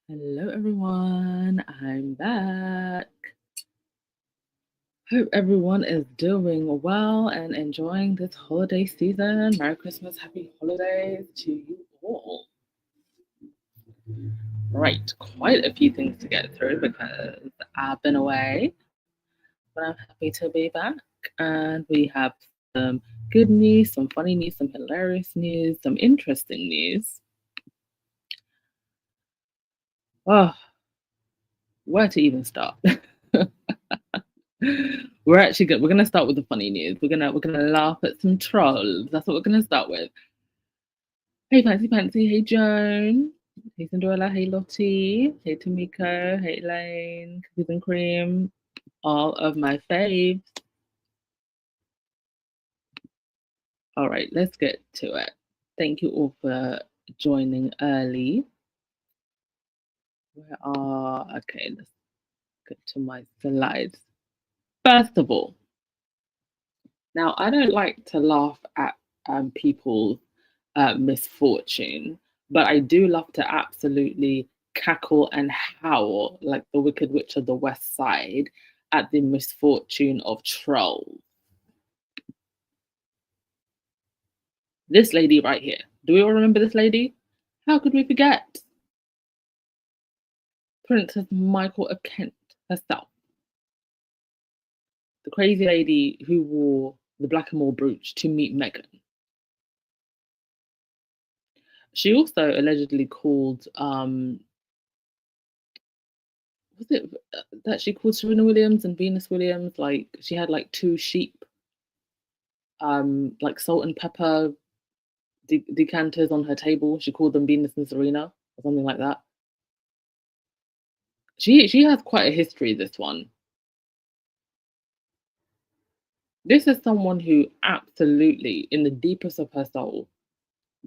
Hello, everyone. I'm back. Hope everyone is doing well and enjoying this holiday season. Merry Christmas, happy holidays to you all. Right, quite a few things to get through because I've been away, but I'm happy to be back. And we have some good news, some funny news, some hilarious news, some interesting news. Oh, where to even start? We're gonna start with the funny news. We're gonna laugh at some trolls. That's what we're gonna start with. Hey Fancy Fancy, hey Joan, hey Cinderella, hey Lottie, hey Tamiko, hey Elaine, Cookies and Cream, all of my faves. All right, let's get to it. Thank you all for joining early. Okay, let's get to my slides. First of all, now I don't like to laugh at people's misfortune, but I do love to absolutely cackle and howl like the Wicked Witch of the West Side at the misfortune of trolls. This lady right here. Do we all remember this lady? How could we forget? Princess Michael of Kent herself. The crazy lady who wore the blackamoor brooch to meet Meghan. She also allegedly called was it that she called Serena Williams and Venus Williams like she had like two sheep, like salt and pepper decanters on her table. She called them Venus and Serena or something like that. She has quite a history. This one. This is someone who absolutely, in the deepest of her soul,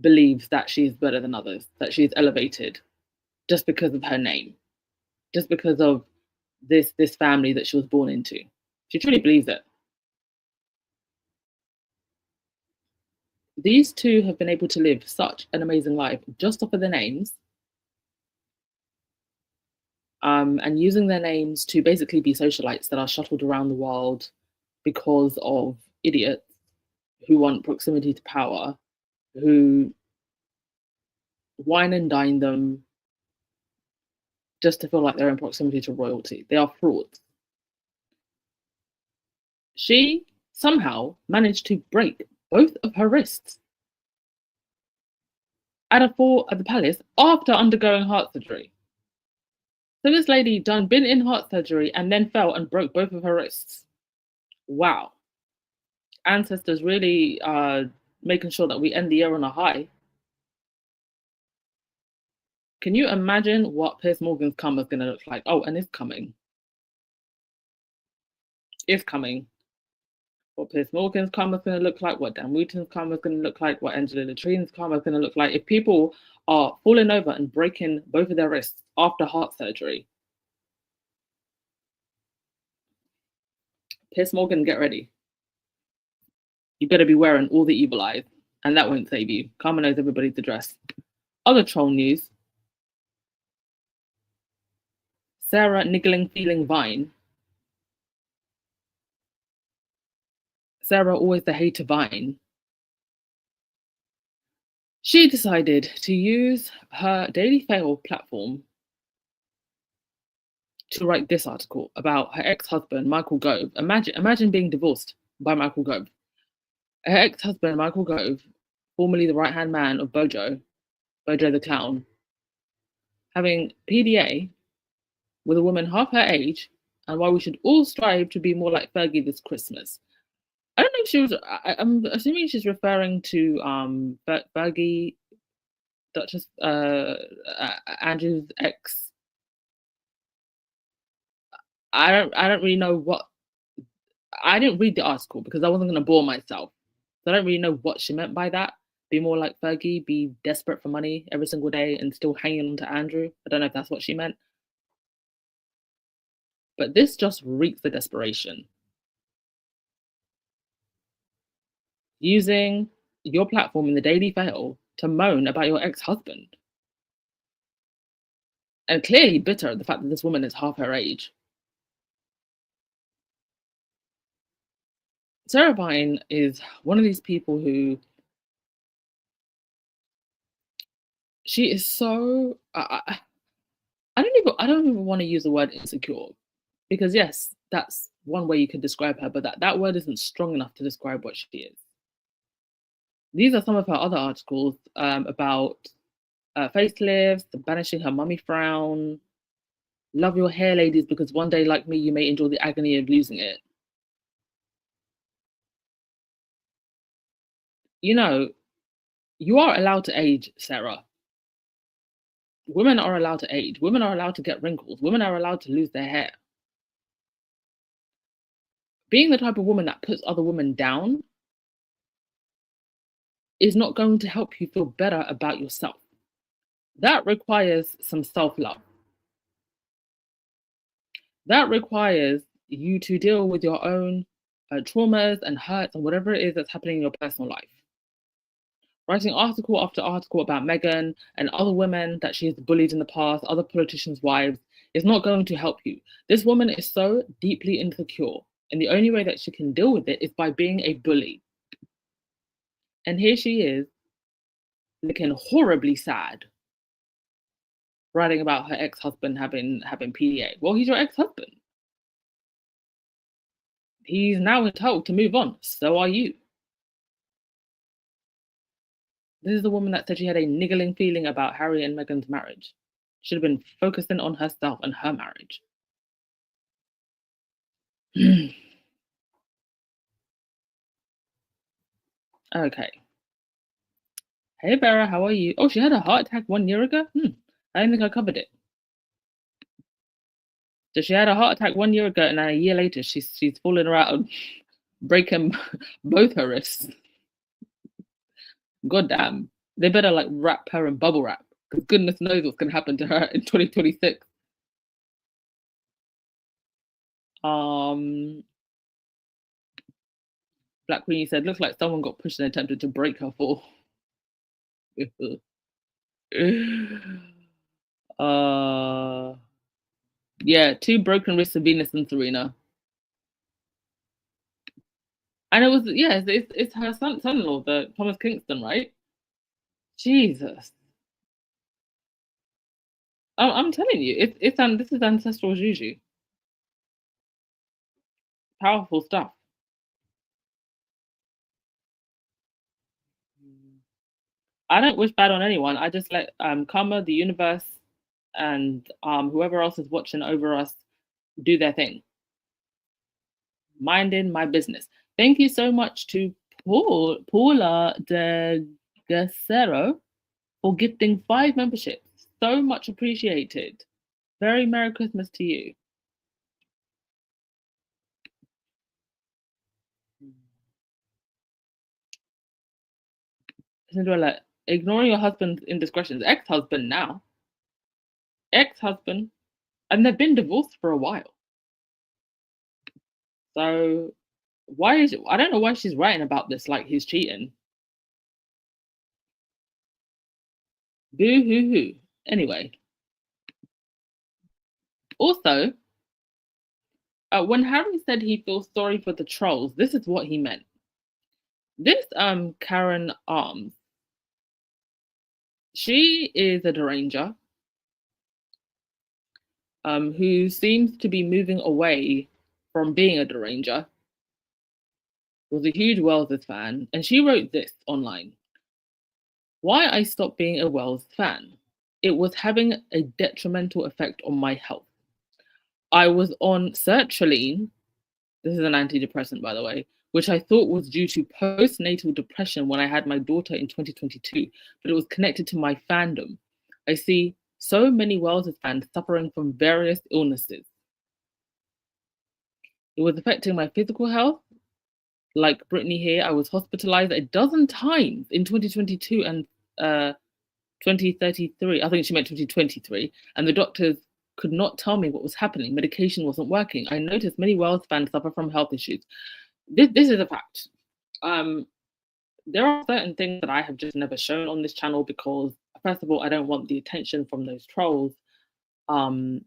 believes that she's better than others, that she's elevated, just because of her name, just because of this family that she was born into. She truly believes it. These two have been able to live such an amazing life just off of their names, and using their names to basically be socialites that are shuttled around the world because of idiots who want proximity to power, who wine and dine them just to feel like they're in proximity to royalty. They are frauds. She somehow managed to break both of her wrists at a fall at the palace after undergoing heart surgery. So this lady done been in heart surgery and then fell and broke both of her wrists. Wow. Ancestors really making sure that we end the year on a high. Can you imagine what Piers Morgan's karma is going to look like? Oh, and it's coming. It's coming. What Piers Morgan's karma is going to look like, what Dan Wooten's karma is going to look like, what Angela Latrine's karma is going to look like. If people are falling over and breaking both of their wrists after heart surgery, Piers Morgan, get ready. You better be wearing all the evil eyes, and that won't save you. Karma knows everybody's address. Other troll news. Sarah Niggling Feeling Vine. Sarah, always the hater Vine. She decided to use her Daily Fail platform to write this article about her ex-husband, Michael Gove. Imagine being divorced by Michael Gove. Her ex-husband, Michael Gove, formerly the right-hand man of Bojo the clown, having PDA with a woman half her age, and why we should all strive to be more like Fergie this Christmas. I don't know if she was. I'm assuming she's referring to Fergie, Duchess Andrew's ex. I don't really know what. I didn't read the article because I wasn't going to bore myself. So I don't really know what she meant by that. Be more like Fergie, be desperate for money every single day and still hanging on to Andrew. I don't know if that's what she meant. But this just reeks of desperation. Using your platform in the Daily Fail to moan about your ex-husband. and clearly bitter at the fact that this woman is half her age. Sarah Vine is one of these people who she is so I don't even want to use the word insecure because yes, that's one way you could describe her, but that word isn't strong enough to describe what she is. These are some of her other articles about facelifts, banishing her mummy frown, love your hair, ladies, because one day, like me, you may enjoy the agony of losing it. You know, you are allowed to age, Sarah. Women are allowed to age. Women are allowed to get wrinkles. Women are allowed to lose their hair. Being the type of woman that puts other women down is not going to help you feel better about yourself. That requires some self love. That requires you to deal with your own traumas and hurts and whatever it is that's happening in your personal life. Writing article after article about Meghan and other women that she has bullied in the past, other politicians' wives, is not going to help you. This woman is so deeply insecure, and the only way that she can deal with it is by being a bully. And here she is, looking horribly sad, writing about her ex-husband having PDA. Well, he's your ex-husband. He's now entitled to move on. So are you. This is the woman that said she had a niggling feeling about Harry and Meghan's marriage. Should have been focusing on herself and her marriage. Okay. Hey, Vera, how are you? Oh, she had a heart attack 1 year ago? I don't think I covered it. So she had a heart attack 1 year ago, and then a year later, she's fallen around, breaking both her wrists. God damn. They better like wrap her in bubble wrap, because goodness knows what's going to happen to her in 2026. Black Queen said, looks like someone got pushed and attempted to break her fall. Yeah, two broken wrists of Venus and Serena. And it was, yeah, it's her son-in-law, the Thomas Kingston, right? Jesus. I'm telling you, this is ancestral juju. Powerful stuff. I don't wish bad on anyone. I just let karma, the universe, and whoever else is watching over us do their thing. Minding my business. Thank you so much to Paula de Gacero for gifting 5 memberships. So much appreciated. Very Merry Christmas to you. Cinderella, ignoring your husband's indiscretions. Ex-husband now. Ex-husband. And they've been divorced for a while. So I don't know why she's writing about this like he's cheating. Boo hoo hoo. Anyway. Also, when Harry said he feels sorry for the trolls, this is what he meant. This Karen Arms, she is a deranger who seems to be moving away from being a deranger. Was a huge Wells fan, and she wrote this online. Why I stopped being a Wells fan. It was having a detrimental effect on my health. I was on sertraline, this is an antidepressant, by the way, which I thought was due to postnatal depression when I had my daughter in 2022, but it was connected to my fandom. I see so many Wells fans suffering from various illnesses. It was affecting my physical health. Like Brittany here, I was hospitalized a dozen times in 2022 and 2033. I think she meant 2023. And the doctors could not tell me what was happening. Medication wasn't working. I noticed many Wells fans suffer from health issues. This is a fact. There are certain things that I have just never shown on this channel because, first of all, I don't want the attention from those trolls. Um,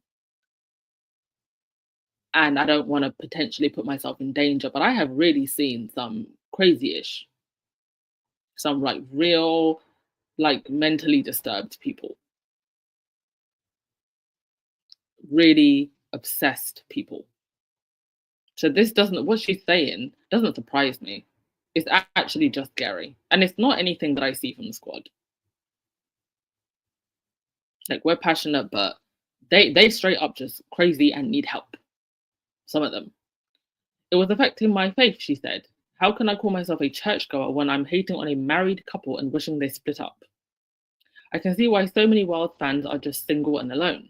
and I don't want to potentially put myself in danger, but I have really seen some crazy-ish, some like real, like mentally disturbed people, really obsessed people. So this doesn't, what she's saying doesn't surprise me. It's actually just scary. And it's not anything that I see from the squad. Like we're passionate, but they straight up just crazy and need help. Some of them. It was affecting my faith, she said. How can I call myself a churchgoer when I'm hating on a married couple and wishing they split up? I can see why so many Wild fans are just single and alone.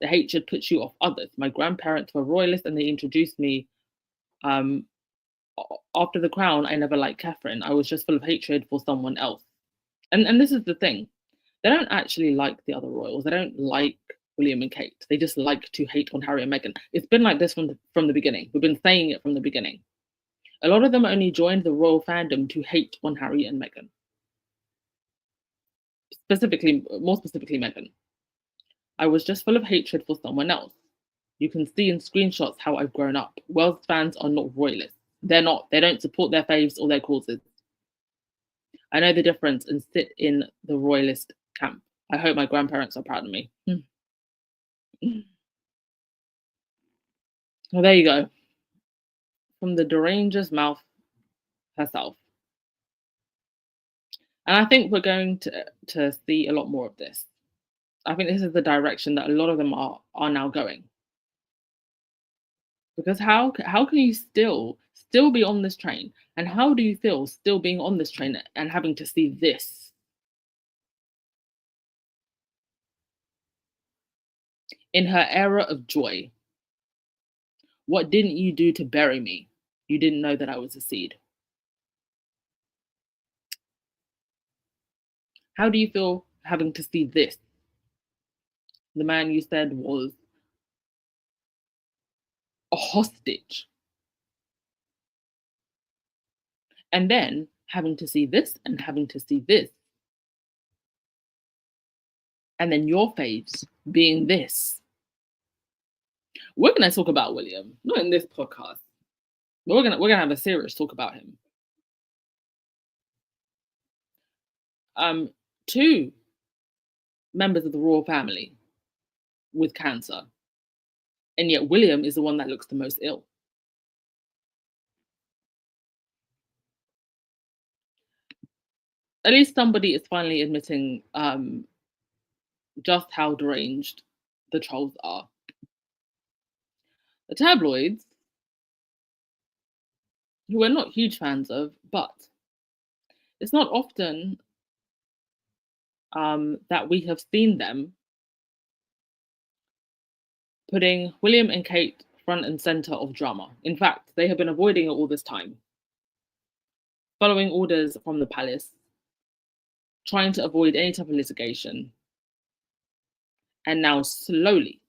The hatred puts you off others. My grandparents were royalists and they introduced me um, after the crown. I never liked Catherine. I was just full of hatred for someone else. And this is the thing. They don't actually like the other royals. They don't like William and Kate. They just like to hate on Harry and Meghan. It's been like this from the beginning. We've been saying it from the beginning. A lot of them only joined the royal fandom to hate on Harry and Meghan. More specifically, Meghan. I was just full of hatred for someone else. You can see in screenshots how I've grown up. Wells fans are not royalists. They're not. They don't support their faves or their causes. I know the difference and sit in the royalist camp. I hope my grandparents are proud of me. Well, there you go. From the deranged mouth herself. And I think we're going to see a lot more of this. I think this is the direction that a lot of them are now going. Because how can you still be on this train? And how do you feel still being on this train and having to see this? In her era of joy, what didn't you do to bury me? You didn't know that I was a seed. How do you feel having to see this? The man you said was a hostage. And then having to see this and having to see this. And then your face being this. We're gonna talk about William, not in this podcast. But we're gonna have a serious talk about him. Two members of the royal family with cancer. And yet William is the one that looks the most ill. At least somebody is finally admitting just how deranged the trolls are. The tabloids, who we're not huge fans of, but it's not often that we have seen them putting William and Kate front and center of drama. In fact, they have been avoiding it all this time, following orders from the palace, trying to avoid any type of litigation. And now slowly,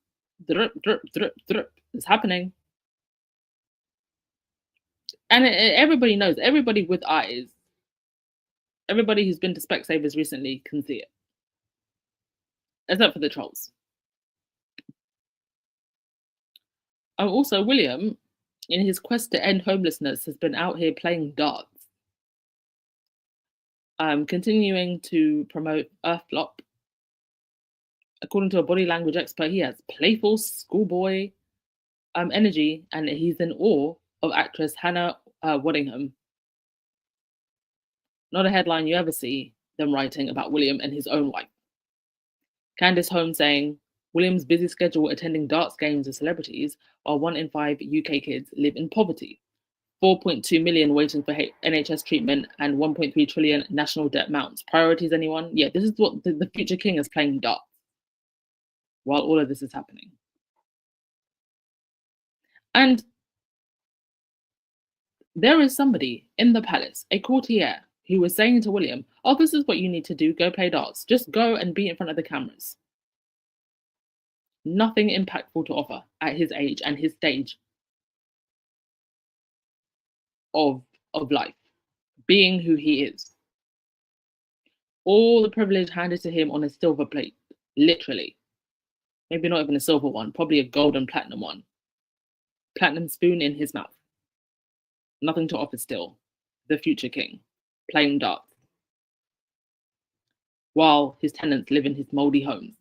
drip, drip, drip, drip, is happening. And everybody knows, everybody with eyes, everybody who's been to Specsavers recently can see it. Except for the trolls. Also, William, in his quest to end homelessness, has been out here playing darts. Continuing to promote Earth Flop. According to a body language expert, he has playful schoolboy energy, and he's in awe of actress Hannah Waddingham. Not a headline you ever see them writing about William and his own wife. Candace Holmes saying, William's busy schedule attending darts games with celebrities, while 1 in 5 UK kids live in poverty. 4.2 million waiting for NHS treatment and 1.3 trillion national debt mounts. Priorities, anyone? Yeah, this is what the future king is playing darts while all of this is happening. And there is somebody in the palace, a courtier, who was saying to William, oh, this is what you need to do, go play darts. Just go and be in front of the cameras. Nothing impactful to offer at his age and his stage of life, being who he is. All the privilege handed to him on a silver plate, literally. Maybe not even a silver one, probably a gold and platinum one. Platinum spoon in his mouth. Nothing to offer still. The future king. Playing darts. While his tenants live in his mouldy homes.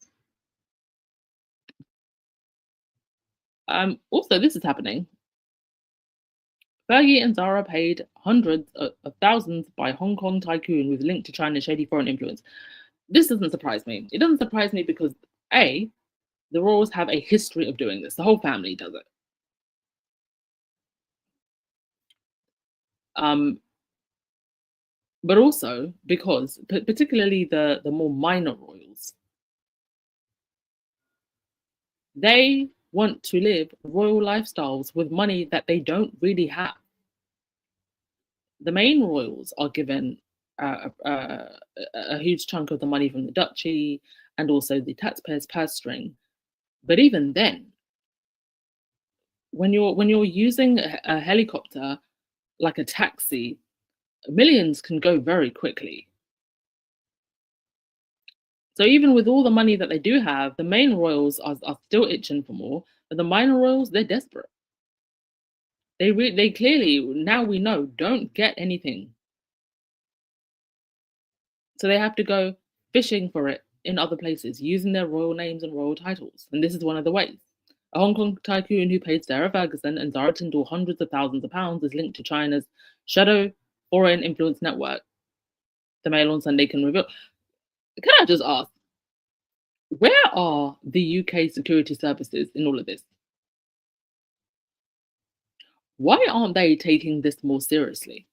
Also, this is happening. Fergie and Zara paid hundreds of thousands by Hong Kong tycoon with link to China's shady foreign influence. This doesn't surprise me. It doesn't surprise me because A, the royals have a history of doing this. The whole family does it. But also because, particularly the more minor royals, they want to live royal lifestyles with money that they don't really have. The main royals are given a huge chunk of the money from the duchy and also the taxpayers' purse string. But even then, when you're using a helicopter like a taxi, millions can go very quickly. So even with all the money that they do have, the main royals are still itching for more, but the minor royals, they're desperate. They clearly, now we know, don't get anything. So they have to go fishing for it in other places, using their royal names and royal titles. And this is one of the ways. A Hong Kong tycoon who paid Sarah Ferguson and Zara Tindall hundreds of thousands of pounds is linked to China's shadow foreign influence network. The Mail on Sunday can reveal. Can I just ask, where are the UK security services in all of this? Why aren't they taking this more seriously?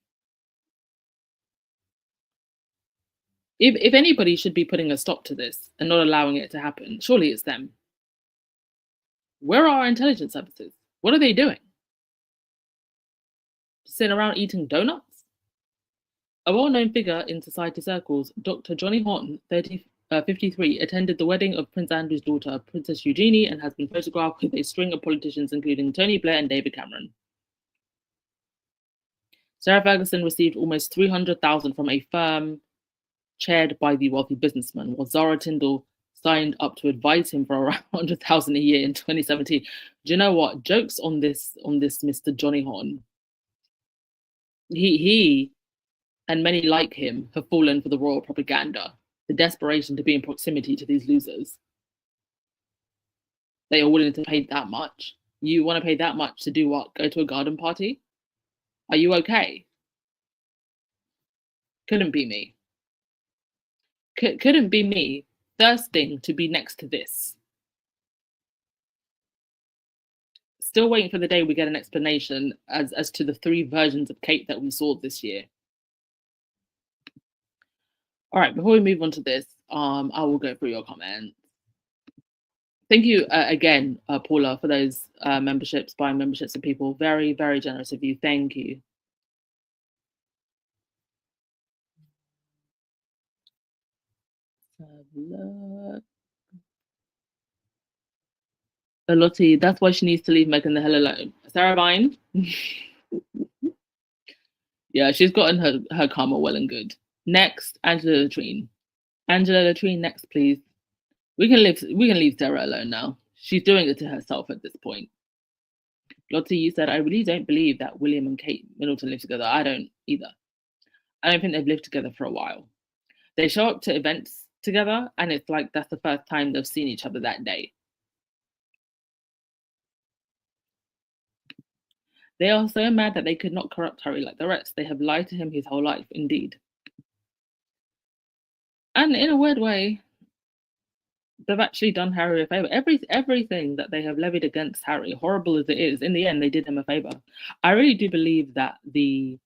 If anybody should be putting a stop to this and not allowing it to happen, surely it's them. Where are our intelligence services? What are they doing? Sitting around eating donuts? A well-known figure in society circles, Dr. Johnny Horton, 53, attended the wedding of Prince Andrew's daughter, Princess Eugenie, and has been photographed with a string of politicians, including Tony Blair and David Cameron. Sarah Ferguson received almost $300,000 from a firm chaired by the wealthy businessman, while Zara Tindall signed up to advise him for around $100,000 a year in 2017. Do you know what? Jokes on this Mr. Johnny Horton. He and many like him have fallen for the royal propaganda, the desperation to be in proximity to these losers. They are willing to pay that much. You want to pay that much to do what? Go to a garden party? Are you okay? Couldn't be me. Couldn't be me thirsting to be next to this. Still waiting for the day we get an explanation as to the 3 versions of Kate that we saw this year. All right, before we move on to this, I will go through your comments. Thank you again, Paula, for those memberships, buying memberships of people. Very, very generous of you. Thank you. Lottie, that's why she needs to leave Meghan the hell alone. Sarah Vine? Yeah, she's gotten her karma well and good. Next, Angela Latrine. Angela Latrine, next, please. We can leave Sarah alone now. She's doing it to herself at this point. Lottie, you said, I really don't believe that William and Kate Middleton live together. I don't either. I don't think they've lived together for a while. They show up to events together, and it's like that's the first time they've seen each other that day. They are so mad that they could not corrupt Harry like the rest. They have lied to him his whole life, indeed. And in a weird way, they've actually done Harry a favor. Everything that they have levied against Harry, horrible as it is, in the end, they did him a favor. I really do believe that the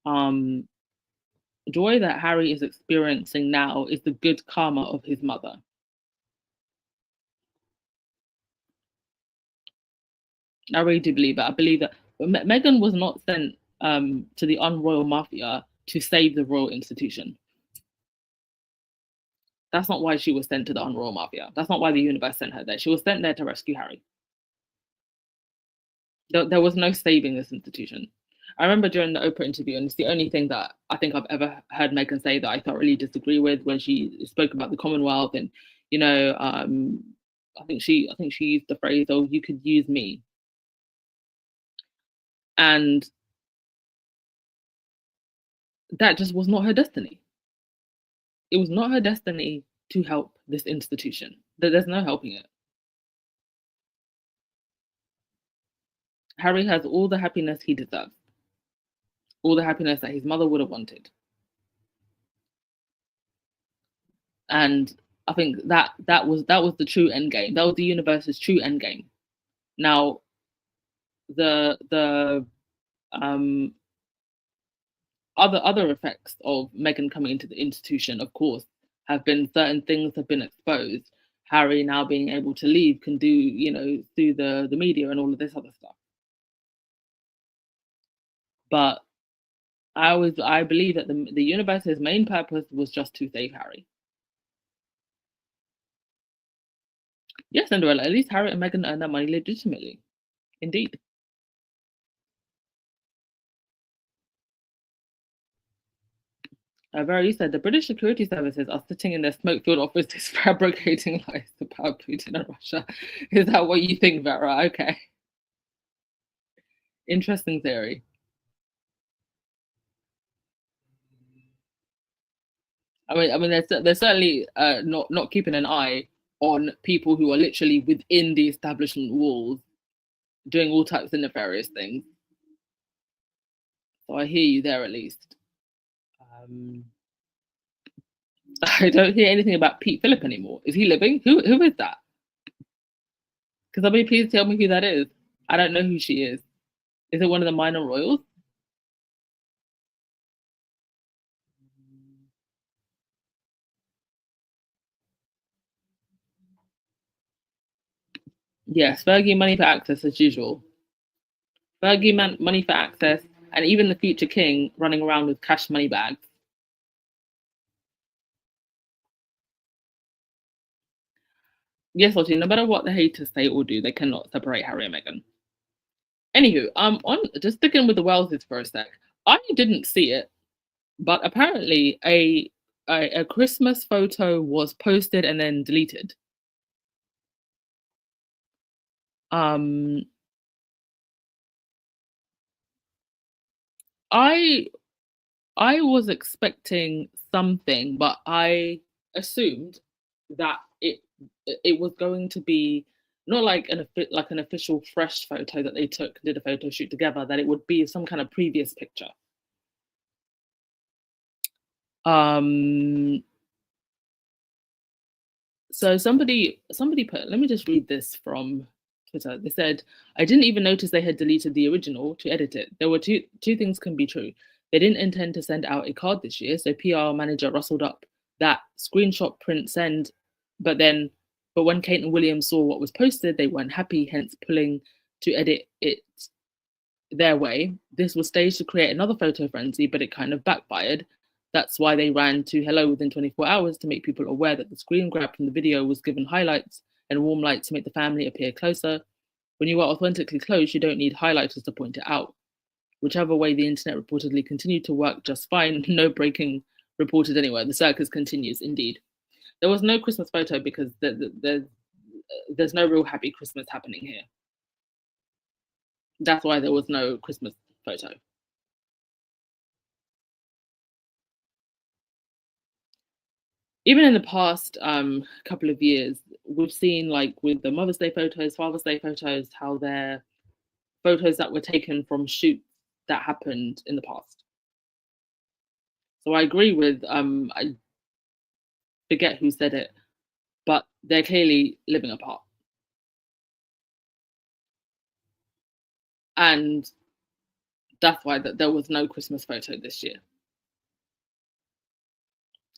joy that Harry is experiencing now is the good karma of his mother. I really do believe that. I believe that Meghan was not sent to the unroyal mafia to save the royal institution. That's not why she was sent to the unroyal mafia. That's not why the universe sent her there. She was sent there to rescue Harry. There was no saving this institution. I remember during the Oprah interview, and it's the only thing that I think I've ever heard Meghan say that I thoroughly disagree with, when she spoke about the Commonwealth and, I think she used the phrase, "Oh, you could use me," and that just was not her destiny. It was not her destiny to help this institution. There's no helping it. Harry has all the happiness he deserves, all the happiness that his mother would have wanted, and I think that was the true end game. That was the universe's true end game. Now, the um, other effects of Meghan coming into the institution, of course, have been certain things have been exposed. Harry now being able to leave can do, through the media and all of this other stuff. But I believe that the universe's main purpose was just to save Harry. Yes, Cinderella. At least Harry and Meghan earn that money legitimately. Indeed. Vera said the British security services are sitting in their smoke-filled offices fabricating lies about Putin and Russia. Is that what you think, Vera? Okay. Interesting theory. I mean, they're certainly not keeping an eye on people who are literally within the establishment walls, doing all types of nefarious things. So I hear you there at least. I don't hear anything about Pete Phillip anymore. Is he living? Who is that? Can somebody please tell me who that is? I don't know who she is. Is it one of the minor royals? Yes, Fergie money for access as usual. Fergie money for access, and even the future king running around with cash money bags. Yes, Lottie, no matter what the haters say or do, they cannot separate Harry and Meghan. Anywho, on just sticking with the Welleses for a sec. I didn't see it, but apparently a Christmas photo was posted and then deleted. I I was expecting something, but I assumed that it was going to be not like an official fresh photo that they took, did a photo shoot together, that it would be some kind of previous picture. Um, so somebody put, let me just read this from Twitter. They said, I didn't even notice they had deleted the original to edit it. There were two things can be true. They didn't intend to send out a card this year, so PR manager rustled up that screenshot print send, but when Kate and William saw what was posted, they weren't happy, hence pulling to edit it their way. This was staged to create another photo frenzy, but it kind of backfired. That's why they ran to Hello within 24 hours to make people aware that the screen grab from the video was given highlights and warm lights to make the family appear closer. When you are authentically close, you don't need highlighters to point it out. Whichever way, the internet reportedly continued to work just fine. No breaking reported anywhere. The circus continues, indeed. There was no Christmas photo because there's no real happy Christmas happening here. That's why there was no Christmas photo. Even in the past couple of years, we've seen, like, with the Mother's Day photos, Father's Day photos, how they're photos that were taken from shoots that happened in the past. So I agree with I forget who said it, but they're clearly living apart. And that's why there was no Christmas photo this year.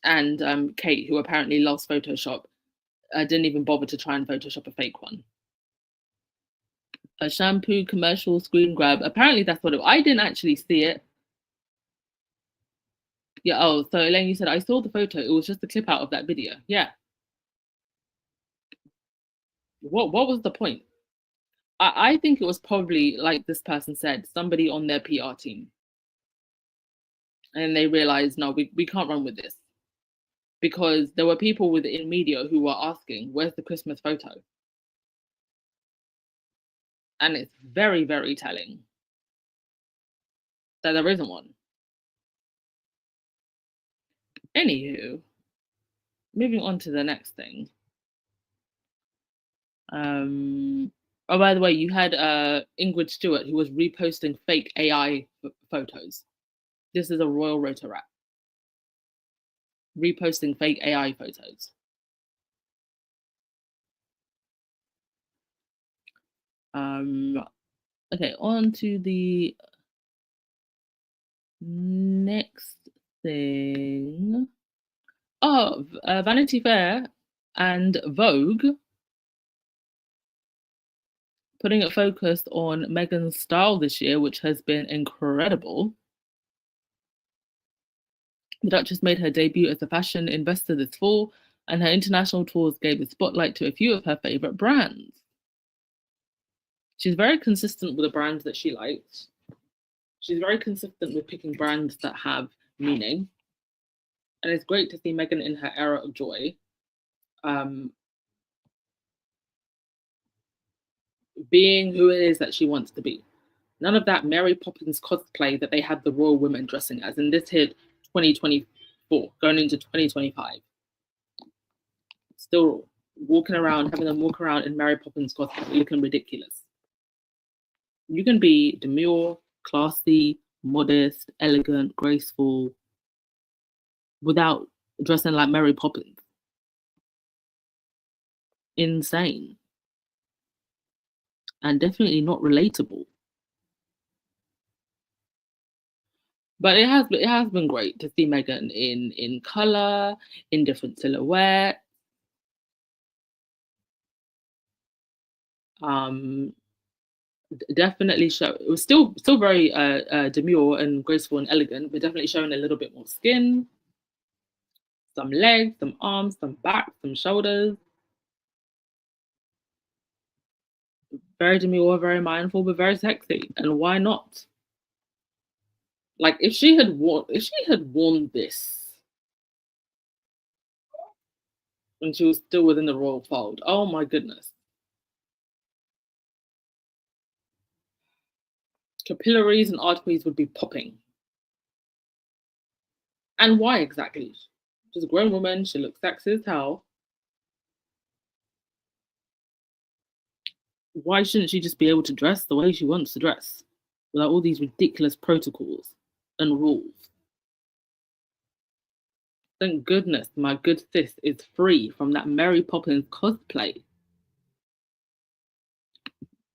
And Kate, who apparently loves Photoshop, didn't even bother to try and Photoshop a fake one. A shampoo commercial screen grab. Apparently that's what I didn't actually see it. Yeah, oh, so Elaine, you said, I saw the photo. It was just a clip out of that video. Yeah. What was the point? I think it was probably, like this person said, somebody on their PR team. And they realized, no, we can't run with this. Because there were people within media who were asking, where's the Christmas photo? And it's very, very telling that there isn't one. Anywho, moving on to the next thing. Oh, by the way, you had Ingrid Stewart who was reposting fake AI photos. This is a royal rotor rat reposting fake AI photos. Okay, on to the next thing. Oh, Vanity Fair and Vogue putting a focus on Meghan's style this year, which has been incredible. The Duchess made her debut as a fashion investor this fall, and her international tours gave the spotlight to a few of her favorite brands. She's very consistent with the brands that she likes. She's very consistent with picking brands that have meaning. And it's great to see Meghan in her era of joy. Being who it is that she wants to be. None of that Mary Poppins cosplay that they had the royal women dressing as. And this hit 2024, going into 2025. Still walking around, having them walk around in Mary Poppins cosplay, looking ridiculous. You can be demure, classy, modest, elegant, graceful, without dressing like Mary Poppins. Insane. And definitely not relatable. But it has been great to see Meghan in color, in different silhouettes. Definitely show it was still very demure and graceful and elegant, but definitely showing a little bit more skin, some legs, some arms, some back, some shoulders. Very demure, very mindful, but very sexy. And why not? Like if she had worn this when she was still within the royal fold, oh my goodness. Capillaries and arteries would be popping. And why exactly? She's a grown woman, she looks sexy as hell. Why shouldn't she just be able to dress the way she wants to dress without all these ridiculous protocols and rules? Thank goodness my good sis is free from that Mary Poppins cosplay.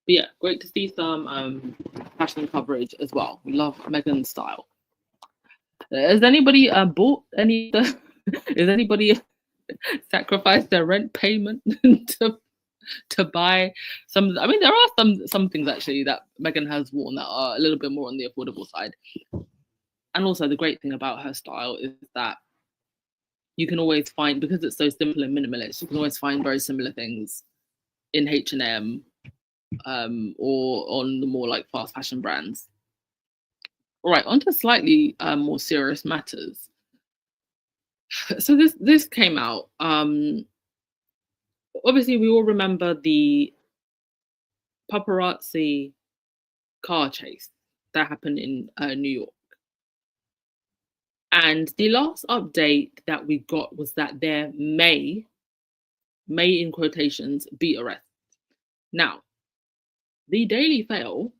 But yeah, great to see some fashion coverage as well. We love Meghan's style. Has anybody bought any? Has anybody sacrificed their rent payment to buy some? I mean, there are some things actually that Meghan has worn that are a little bit more on the affordable side. And also, the great thing about her style is that you can always find, because it's so simple and minimalist, you can always find very similar things in H&M or on the more like fast fashion brands. All right, on to slightly more serious matters. So this came out. Obviously, we all remember the paparazzi car chase that happened in New York. And the last update that we got was that there may in quotations, be arrests. Now, the Daily Fail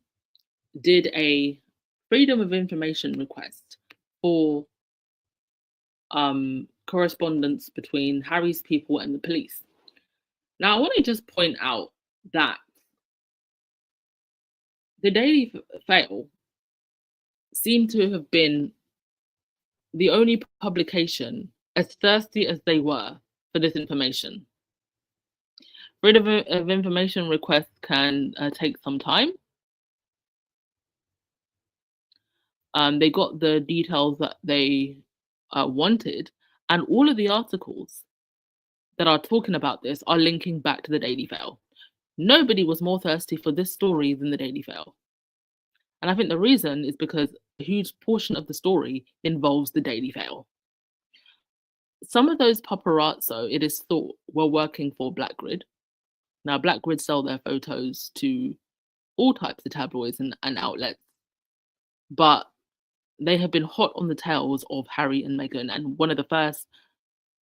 did a freedom of information request for correspondence between Harry's people and the police. Now, I want to just point out that the Daily Fail seemed to have been the only publication as thirsty as they were for this information. Freedom of information requests can take some time. They got the details that they wanted, and all of the articles that are talking about this are linking back to the Daily Fail. Nobody was more thirsty for this story than the Daily Fail. And I think the reason is because a huge portion of the story involves the Daily Fail. Some of those paparazzi, it is thought, were working for Black Grid. Now, Black Grid sell their photos to all types of tabloids and outlets, but they have been hot on the tails of Harry and Meghan, and one of the first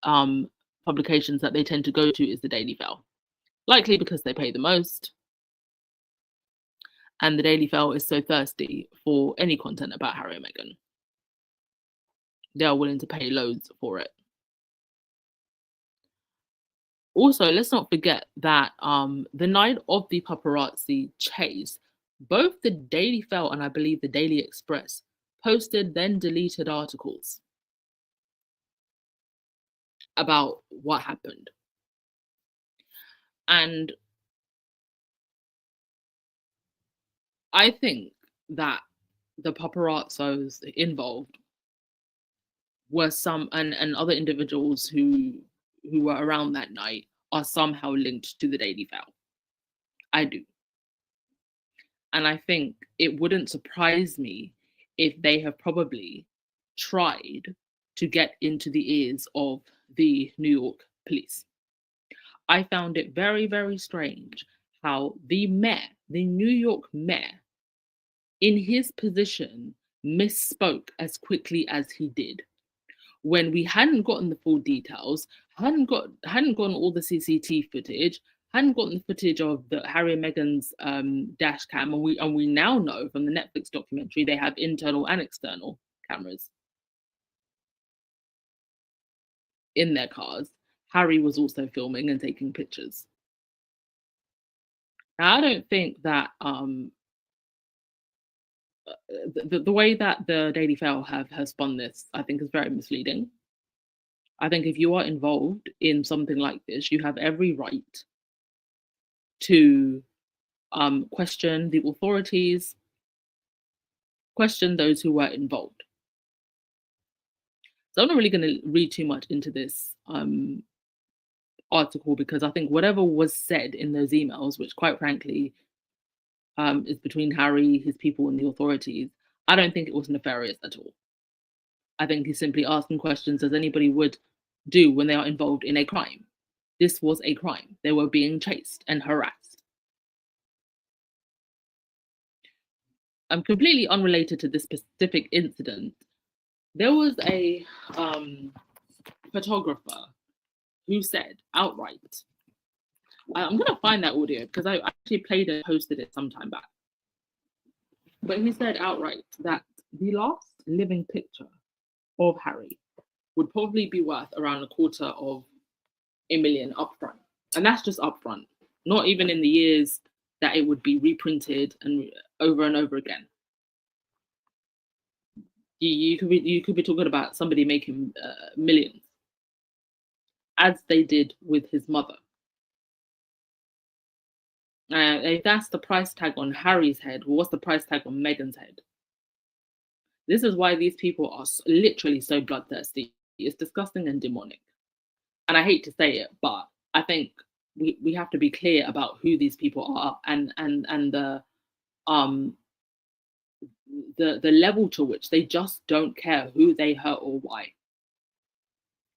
um, publications that they tend to go to is the Daily Mail, likely because they pay the most, and the Daily Mail is so thirsty for any content about Harry and Meghan. They are willing to pay loads for it. Also, let's not forget that the night of the paparazzi chase, both the Daily Mail and I believe the Daily Express posted then deleted articles about what happened. And I think that the paparazzos involved were some and other individuals who were around that night are somehow linked to the Daily Mail. I do. And I think it wouldn't surprise me if they have probably tried to get into the ears of the New York police. I found it very, very strange how the mayor, the New York mayor, in his position, misspoke as quickly as he did. When we hadn't gotten the full details, hadn't gotten all the CCTV footage, hadn't gotten the footage of the Harry and Meghan's dash cam, and we now know from the Netflix documentary they have internal and external cameras in their cars. Harry was also filming and taking pictures. Now, I don't think that the way that the Daily Mail has spun this, I think, is very misleading. I think if you are involved in something like this, you have every right to question the authorities, question those who were involved. So I'm not really going to read too much into this article because I think whatever was said in those emails, which quite frankly is between Harry, his people, and the authorities, I don't think it was nefarious at all. I think he's simply asking questions as anybody would do when they are involved in a crime. This was a crime. They were being chased and harassed. Completely unrelated to this specific incident, there was a photographer who said outright, I'm going to find that audio because I actually played it, posted it some time back. But he said outright that the last living picture of Harry would probably be worth around $250,000 upfront. And that's just upfront, not even in the years that it would be reprinted and over again. You could be talking about somebody making millions, as they did with his mother. If that's the price tag on Harry's head, well, what's the price tag on Meghan's head? This is why these people are literally so bloodthirsty. It's disgusting and demonic. And I hate to say it, but I think we have to be clear about who these people are and the level to which they just don't care who they hurt or why.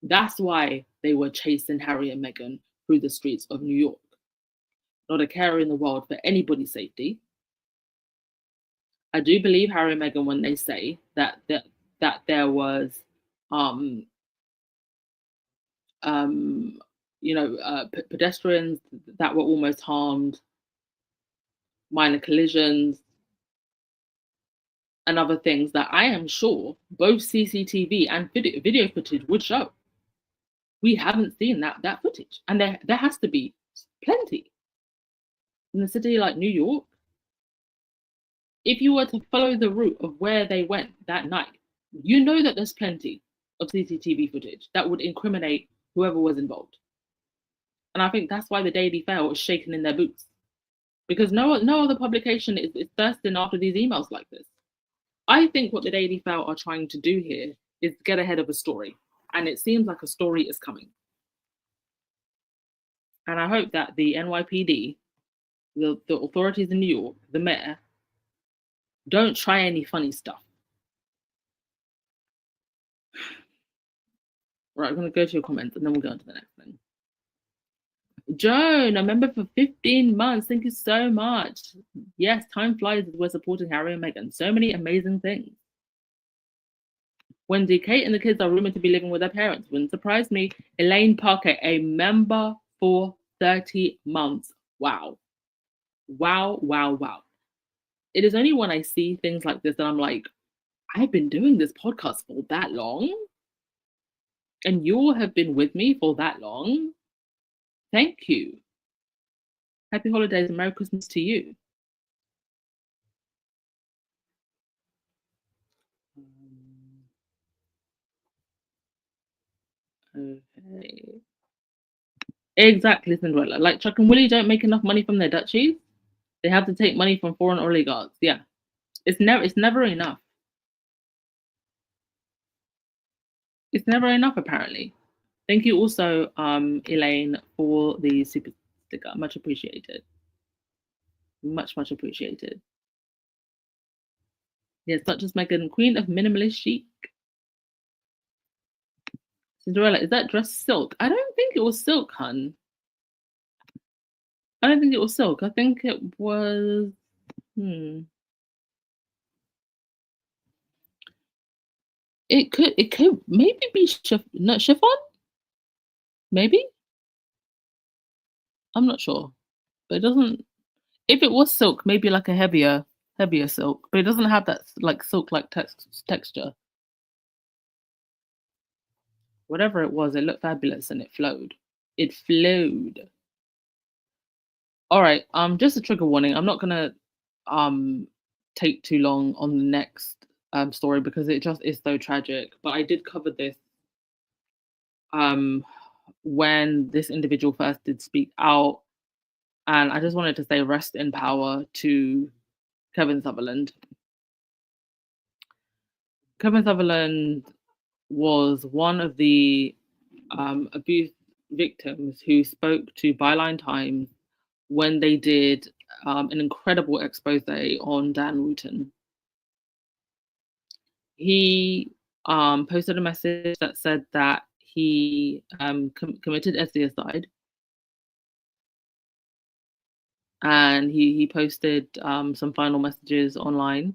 That's why they were chasing Harry and Meghan through the streets of New York. Not a care in the world for anybody's safety. I do believe Harry and Meghan when they say that there was pedestrians that were almost harmed, minor collisions, and other things that I am sure both CCTV and video footage would show. We haven't seen that footage, and there has to be plenty in a city like New York. If you were to follow the route of where they went that night, you know that there's plenty of CCTV footage that would incriminate whoever was involved. And I think that's why the Daily Mail is shaking in their boots, because no other publication is thirsting after these emails like this. I think what the Daily Mail are trying to do here is get ahead of a story, and it seems like a story is coming. And I hope that the NYPD, the authorities in New York, the mayor, don't try any funny stuff. Right, I'm going to go to your comments and then we'll go on to the next thing. Joan, a member for 15 months. Thank you so much. Yes, time flies. We're supporting Harry and Meghan. So many amazing things. Wendy, Kate and the kids are rumored to be living with their parents. Wouldn't surprise me. Elaine Parker, a member for 30 months. Wow. Wow, wow, wow. It is only when I see things like this that I'm like, I've been doing this podcast for that long, and you all have been with me for that long. Thank you. Happy holidays and Merry Christmas to you. Okay. Exactly, Cinderella. Like Chuck and Willie don't make enough money from their duchies. They have to take money from foreign oligarchs. Yeah. It's never enough. It's never enough apparently. Thank you also, Elaine, for the super sticker. Much appreciated. Much, much appreciated. Yes, such as Meghan, Queen of Minimalist Chic. Cinderella, is that dress silk? I don't think it was silk, hun. I don't think it was silk. I think it was. It could maybe be not chiffon. Maybe I'm not sure, but it doesn't. If it was silk, maybe like a heavier silk, but it doesn't have that like silk like texture. Whatever it was, it looked fabulous and it flowed. It flowed. All right. Just a trigger warning. I'm not gonna um take too long on the next story because it just is so tragic. But I did cover this um when this individual first did speak out, and I just wanted to say rest in power to Kevin Sutherland. Kevin Sutherland was one of the abuse victims who spoke to Byline Times when they did an incredible expose on Dan Wooten. He posted a message that said that he committed suicide, and he posted some final messages online.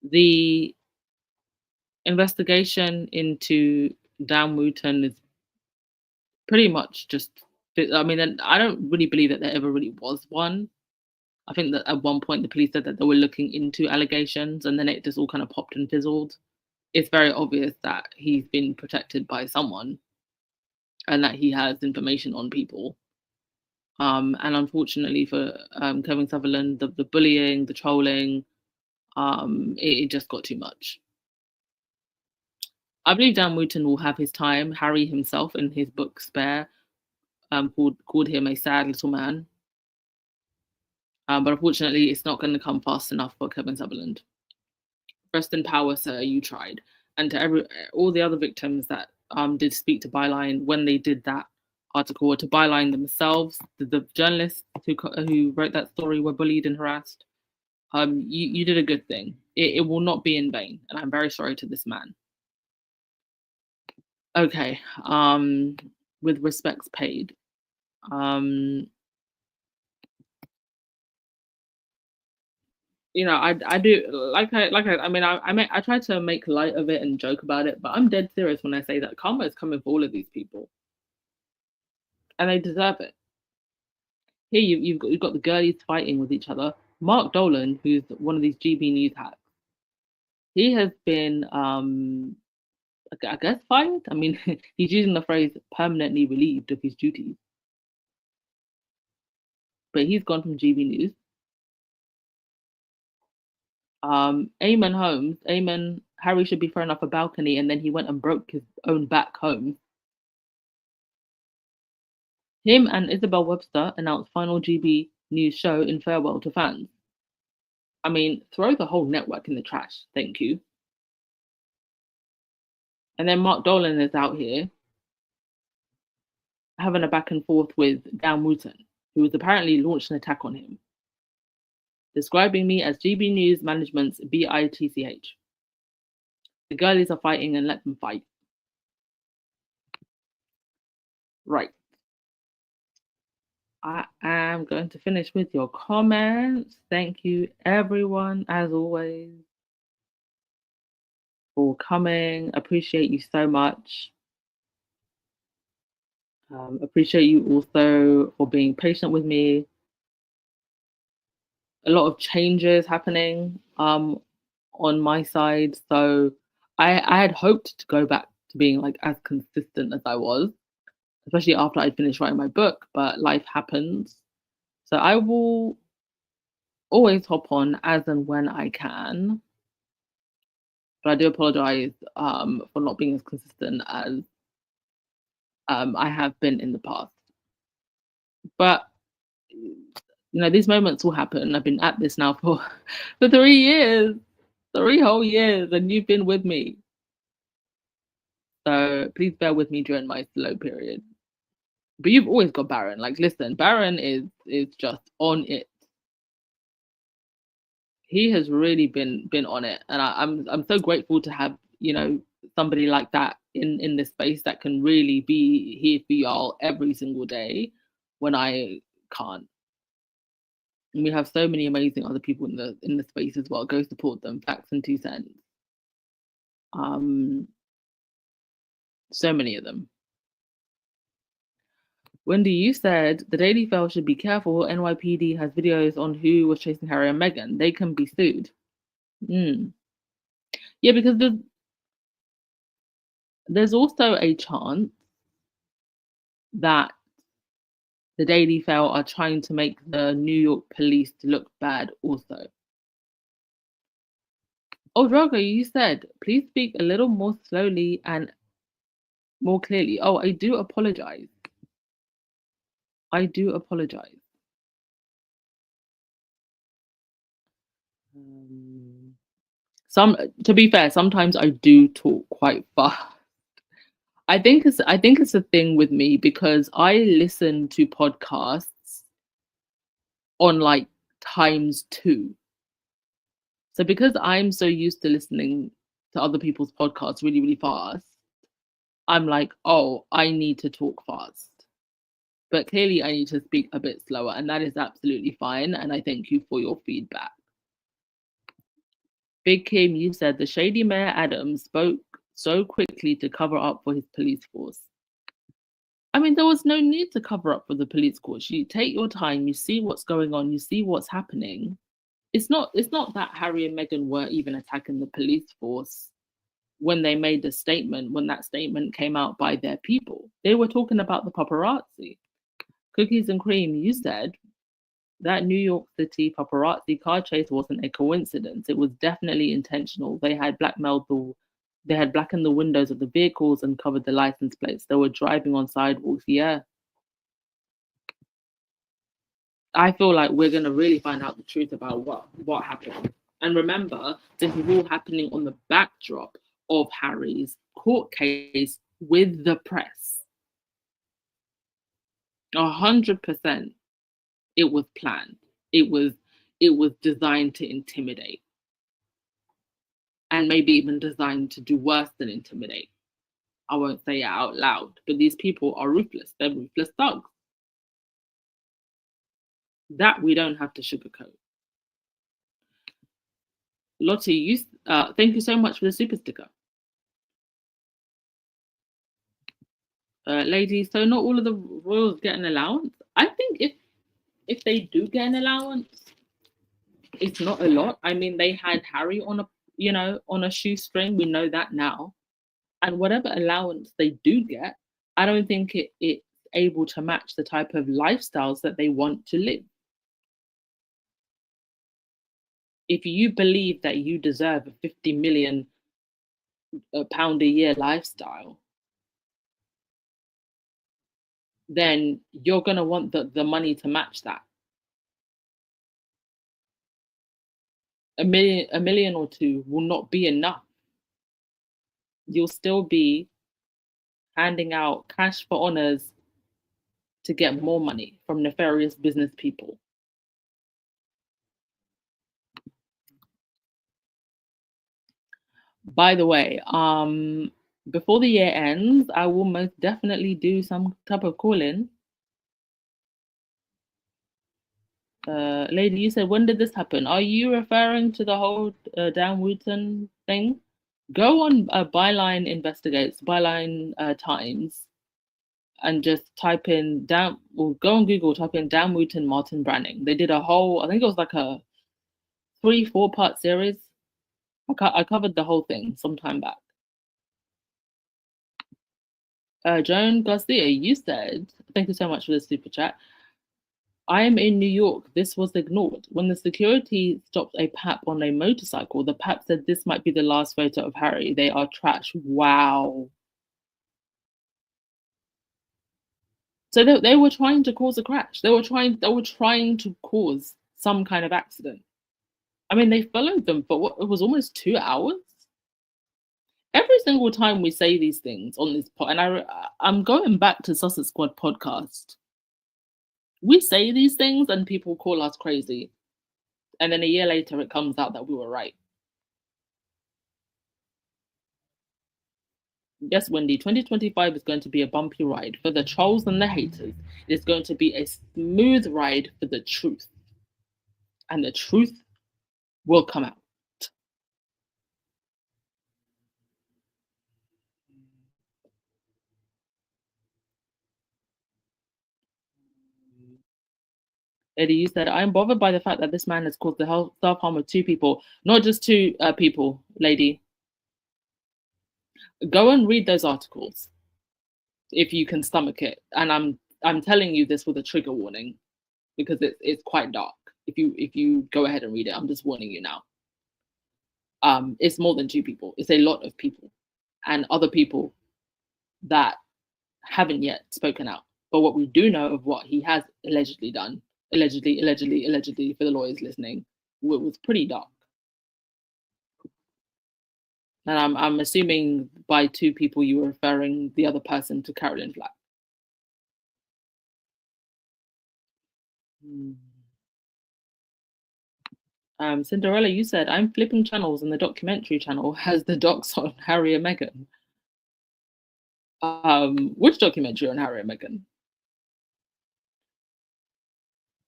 The investigation into Dan Wooten is pretty much just. I mean, I don't really believe that there ever really was one. I think that at one point the police said that they were looking into allegations, and then it just all kind of popped and fizzled. It's very obvious that he's been protected by someone and that he has information on people. And unfortunately for Kevin Sutherland, the bullying, the trolling, it just got too much. I believe Dan Wooten will have his time. Harry himself, in his book Spare, called him a sad little man. But unfortunately, it's not going to come fast enough for Kevin Sutherland. Rest in power, sir. You tried. And to all the other victims that did speak to Byline when they did that article, or to Byline themselves, the journalists who wrote that story were bullied and harassed. You did a good thing. It will not be in vain, and I'm very sorry to this man. Okay. With respects paid. You know, I do I mean I try to make light of it and joke about it, but I'm dead serious when I say that karma is coming for all of these people, and they deserve it. Here you've got the girlies fighting with each other. Mark Dolan, who's one of these GB News hacks, he has been I guess fired. I mean, he's using the phrase permanently relieved of his duties, but he's gone from GB News. Eamon Holmes, Harry should be thrown off a balcony, and then he went and broke his own back home. Him and Isabel Webster announced final GB News show in farewell to fans. I mean, throw the whole network in the trash, thank you. And then Mark Dolan is out here having a back and forth with Dan Wooten, who has apparently launched an attack on him, describing me as GB News management's bitch. The girlies are fighting and let them fight. Right. I am going to finish with your comments. Thank you, everyone, as always, for coming. Appreciate you so much. Appreciate you also for being patient with me. A lot of changes happening on my side. So I had hoped to go back to being like as consistent as I was, especially after I'd finished writing my book, but life happens. So I will always hop on as and when I can. But I do apologize for not being as consistent as I have been in the past. But these moments will happen. I've been at this now for for 3 years, 3 whole years, and you've been with me. So please bear with me during my slow period. But you've always got Baron. Like, listen, Baron is just on it. He has really been on it, and I'm so grateful to have somebody like that in this space that can really be here for y'all every single day when I can't. And we have so many amazing other people in the space as well. Go support them. Facts and 2 cents. Um, so many of them. Wendy, you said the Daily Mail should be careful. NYPD has videos on who was chasing Harry and Meghan. They can be sued. Yeah, because there's also a chance that the Daily Mail are trying to make the New York police look bad also. Oh, Drogo, you said, please speak a little more slowly and more clearly. Oh, I do apologize. I do apologize. To be fair, sometimes I do talk quite fast. I think it's a thing with me because I listen to podcasts on like times 2. So because I'm so used to listening to other people's podcasts really, really fast, I'm like, oh, I need to talk fast. But clearly I need to speak a bit slower, and that is absolutely fine. And I thank you for your feedback. Big Kim, you said the shady Mayor Adams spoke so quickly to cover up for his police force. I mean, there was no need to cover up for the police force. You take your time, you see what's going on, you see what's happening. It's not that Harry and Meghan were even attacking the police force when they made the statement, when that statement came out by their people. They were talking about the paparazzi. Cookies and Cream, you said that New York City paparazzi car chase wasn't a coincidence. It was definitely intentional. They had blackened the windows of the vehicles and covered the license plates. They were driving on sidewalks. Yeah. I feel like we're gonna really find out the truth about what happened. And remember, this is all happening on the backdrop of Harry's court case with the press. 100%, it was planned. It was designed to intimidate, and maybe even designed to do worse than intimidate. I won't say it out loud, but these people are ruthless. They're ruthless thugs. That we don't have to sugarcoat. Lottie, thank you so much for the super sticker. Ladies, so not all of the royals get an allowance. I think if they do get an allowance, it's not a lot. I mean, they had Harry on a shoestring. We know that now. And whatever allowance they do get, I don't think it's able to match the type of lifestyles that they want to live. If you believe that you deserve a 50 million pound a year lifestyle, then you're going to want the money to match that. A million or two will not be enough. You'll still be handing out cash for honors to get more money from nefarious business people. By the way, before the year ends, I will most definitely do some type of call-in. Lady, you said, when did this happen? Are you referring to the whole Dan Wooten thing? Go on Byline Investigates, Byline Times, and just type in Dan, or go on Google, type in Dan Wooten, Martin Branning. They did a whole, I think it was like a 3-4 part series. I covered the whole thing some time back. Joan Garcia, you said, thank you so much for the super chat. I am in New York. This was ignored. When the security stopped a pap on a motorcycle, the pap said this might be the last photo of Harry. They are trash. Wow. So they were trying to cause a crash. They were trying to cause some kind of accident. I mean, they followed them for what, it was almost 2 hours. Every single time we say these things on this pod, and I'm going back to Sussex Squad podcast. We say these things and people call us crazy. And then a year later, it comes out that we were right. Yes, Wendy, 2025 is going to be a bumpy ride for the trolls and the haters. It is going to be a smooth ride for the truth. And the truth will come out. Eddie, you said, I'm bothered by the fact that this man has caused the self-harm of 2 people, not just 2 people, lady. Go and read those articles if you can stomach it. And I'm telling you this with a trigger warning because it's quite dark. If you go ahead and read it, I'm just warning you now. It's more than 2 people. It's a lot of people and other people that haven't yet spoken out. But what we do know of what he has allegedly done, allegedly, for the lawyers listening, was pretty dark. And I'm assuming by 2 people you were referring the other person to Carolyn Flack. Cinderella, you said, I'm flipping channels and the documentary channel has the docs on Harry and Meghan. Which documentary on Harry and Meghan?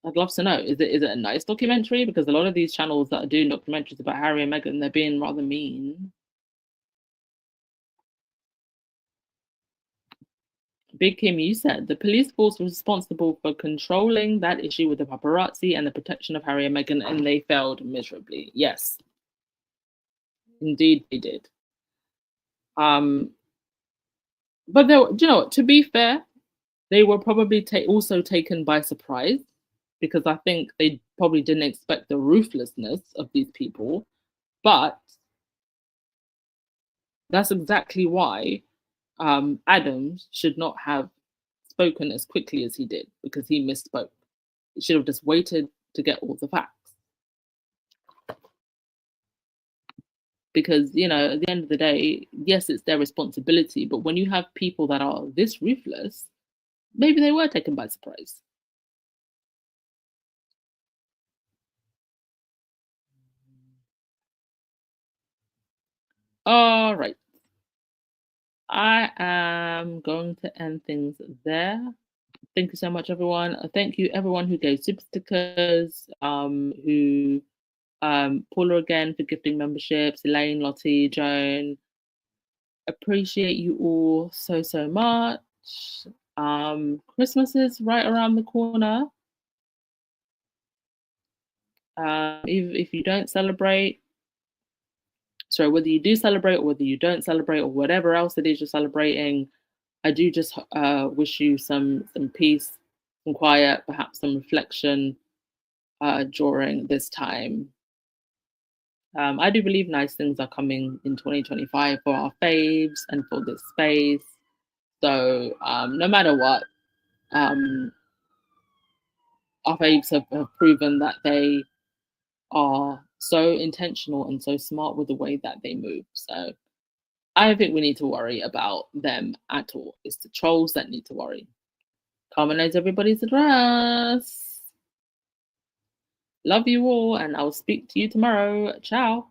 I'd love to know. Is it a nice documentary? Because a lot of these channels that are doing documentaries about Harry and Meghan, they're being rather mean. Big Kim, you said the police force was responsible for controlling that issue with the paparazzi and the protection of Harry and Meghan, and they failed miserably. Yes, indeed they did. But they were, you know, to be fair, they were probably also taken by surprise because I think they probably didn't expect the ruthlessness of these people. But that's exactly why Adams should not have spoken as quickly as he did because he misspoke. He should have just waited to get all the facts. Because, you know, at the end of the day, yes, it's their responsibility, but when you have people that are this ruthless, maybe they were taken by surprise. All right. I am going to end things there. Thank you so much, everyone. Thank you, everyone who gave super stickers, Paula again for gifting memberships, Elaine, Lottie, Joan. Appreciate you all so much. Christmas is right around the corner. If you don't celebrate, sorry, whether you do celebrate or whether you don't celebrate or whatever else it is you're celebrating, I do just wish you some peace, some quiet, perhaps some reflection during this time. I do believe nice things are coming in 2025 for our faves and for this space. So no matter what, our faves have proven that they are so intentional and so smart with the way that they move. So I don't think we need to worry about them at all. It's the trolls that need to worry. Carmen knows everybody's address. Love you all, and I'll speak to you tomorrow. Ciao.